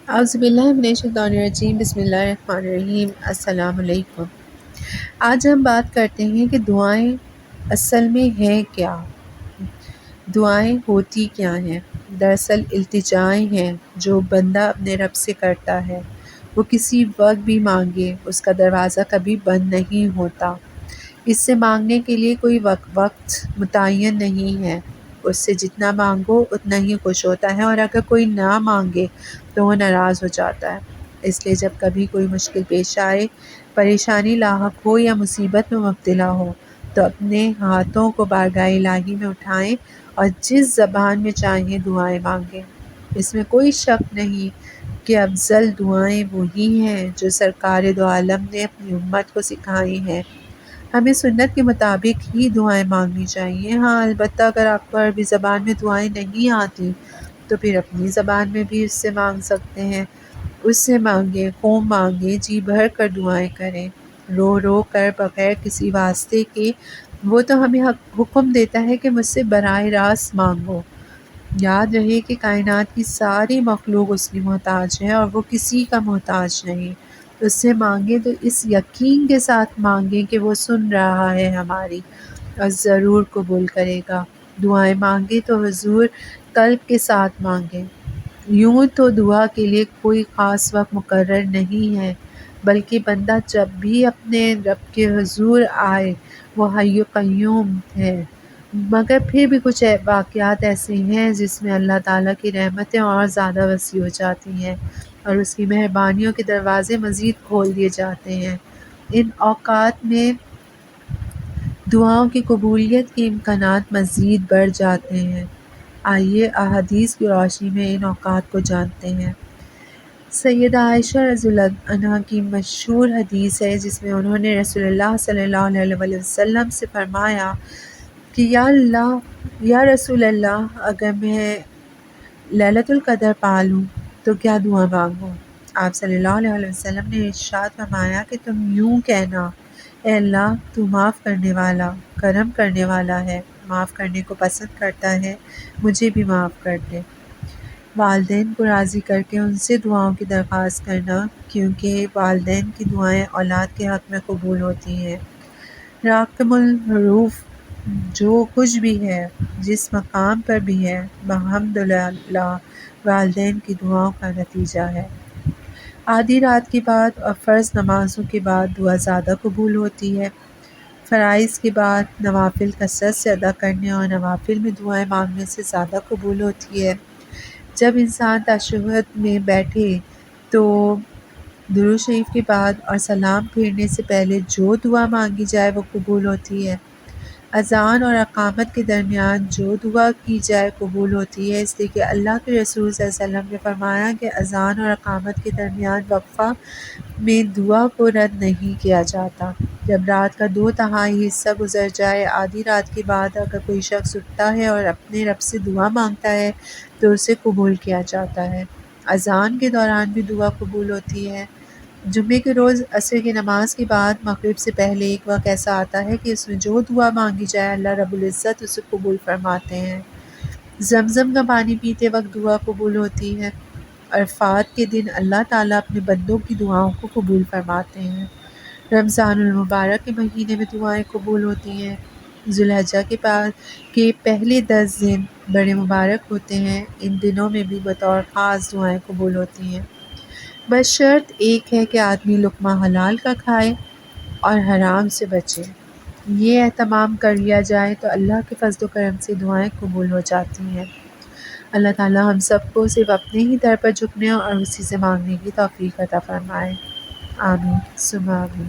اعوذ باللہ من الشیطان الرجیم، بسم اللہ الرحمن الرحیم۔ السلام علیکم۔ آج ہم بات کرتے ہیں کہ دعائیں اصل میں ہیں کیا؟ دعائیں ہوتی کیا ہیں؟ دراصل التجائیں ہیں جو بندہ اپنے رب سے کرتا ہے۔ وہ کسی وقت بھی مانگے، اس کا دروازہ کبھی بند نہیں ہوتا۔ اس سے مانگنے کے لیے کوئی وقت متعین نہیں ہے۔ اس سے جتنا مانگو اتنا ہی خوش ہوتا ہے، اور اگر کوئی نہ مانگے تو وہ ناراض ہو جاتا ہے۔ اس لیے جب کبھی کوئی مشکل پیش آئے، پریشانی لاحق ہو یا مصیبت میں مبتلا ہو تو اپنے ہاتھوں کو بارگاہ الہی میں اٹھائیں اور جس زبان میں چاہیں دعائیں مانگیں۔ اس میں کوئی شک نہیں کہ افضل دعائیں وہی ہیں جو سرکار دو عالم نے اپنی امت کو سکھائی ہیں۔ ہمیں سنت کے مطابق ہی دعائیں مانگنی چاہیے۔ ہاں البتہ اگر آپ کو عربی زبان میں دعائیں نہیں آتی تو پھر اپنی زبان میں بھی اس سے مانگ سکتے ہیں۔ اس سے مانگیں، خوب مانگیں، جی بھر کر دعائیں کریں، رو رو کر، بغیر کسی واسطے کے۔ وہ تو ہمیں حکم دیتا ہے کہ مجھ سے براہ راست مانگو۔ یاد رہے کہ کائنات کی ساری مخلوق اس کی محتاج ہے اور وہ کسی کا محتاج نہیں۔ اس سے مانگیں تو اس یقین کے ساتھ مانگیں کہ وہ سن رہا ہے ہماری اور ضرور قبول کرے گا۔ دعائیں مانگیں تو حضور قلب کے ساتھ مانگیں۔ یوں تو دعا کے لیے کوئی خاص وقت مقرر نہیں ہے، بلکہ بندہ جب بھی اپنے رب کے حضور آئے وہ حی قیوم ہے۔ مگر پھر بھی کچھ واقعات ایسے ہیں جس میں اللہ تعالیٰ کی رحمتیں اور زیادہ وسیع ہو جاتی ہیں اور اس کی مہربانیوں کے دروازے مزید کھول دیے جاتے ہیں۔ ان اوقات میں دعاؤں کی قبولیت کے امکانات مزید بڑھ جاتے ہیں۔ آئیے احادیث کی روشنی میں ان اوقات کو جانتے ہیں۔ سیدہ عائشہ رضی اللہ عنہا کی مشہور حدیث ہے جس میں انہوں نے رسول اللہ صلی اللہ علیہ وسلم سے فرمایا کہ یا رسول اللہ، اگر میں لیلۃ القدر پا لوں تو کیا دعا مانگوں؟ آپ صلی اللہ علیہ وسلم نے ارشاد فرمایا کہ تم یوں کہنا، اے اللہ تو معاف کرنے والا، کرم کرنے والا ہے، معاف کرنے کو پسند کرتا ہے، مجھے بھی معاف کر دے۔ والدین کو راضی کر کے ان سے دعاؤں کی درخواست کرنا، کیونکہ والدین کی دعائیں اولاد کے حق میں قبول ہوتی ہیں۔ راقم الحروف جو کچھ بھی ہے، جس مقام پر بھی ہے، بحمدللہ والدین کی دعاؤں کا نتیجہ ہے۔ آدھی رات کے بعد اور فرض نمازوں کے بعد دعا زیادہ قبول ہوتی ہے۔ فرائض کے بعد نوافل کثرت سے ادا کرنے اور نوافل میں دعائیں مانگنے سے زیادہ قبول ہوتی ہے۔ جب انسان تشہد میں بیٹھے تو درود شریف کے بعد اور سلام پھیرنے سے پہلے جو دعا مانگی جائے وہ قبول ہوتی ہے۔ اذان اور اقامت کے درمیان جو دعا کی جائے قبول ہوتی ہے، اس لیے کہ اللہ کے رسول صلی اللہ علیہ وسلم نے فرمایا کہ اذان اور اقامت کے درمیان وقفہ میں دعا کو رد نہیں کیا جاتا۔ جب رات کا 2/3 حصہ گزر جائے، آدھی رات کے بعد اگر کوئی شخص اٹھتا ہے اور اپنے رب سے دعا مانگتا ہے تو اسے قبول کیا جاتا ہے۔ اذان کے دوران بھی دعا قبول ہوتی ہے۔ جمعے کے روز عصر کی نماز کے بعد مغرب سے پہلے ایک وقت ایسا آتا ہے کہ اس میں جو دعا مانگی جائے اللہ رب العزت اسے قبول فرماتے ہیں۔ زمزم کا پانی پیتے وقت دعا قبول ہوتی ہے۔ عرفات کے دن اللہ تعالیٰ اپنے بندوں کی دعاؤں کو قبول فرماتے ہیں۔ رمضان المبارک کے مہینے میں دعائیں قبول ہوتی ہیں۔ ذو الحجہ کے پہلے 10 دن بڑے مبارک ہوتے ہیں۔ ان دنوں میں بھی بطور خاص دعائیں قبول ہوتی ہیں۔ بس شرط ایک ہے کہ آدمی لقمہ حلال کا کھائے اور حرام سے بچے۔ یہ اہتمام کر لیا جائے تو اللہ کے فضل و کرم سے دعائیں قبول ہو جاتی ہیں۔ اللہ تعالیٰ ہم سب کو صرف اپنے ہی در پر جھکنے اور اسی سے مانگنے کی توفیق عطا فرمائے۔ آمین ثم آمین۔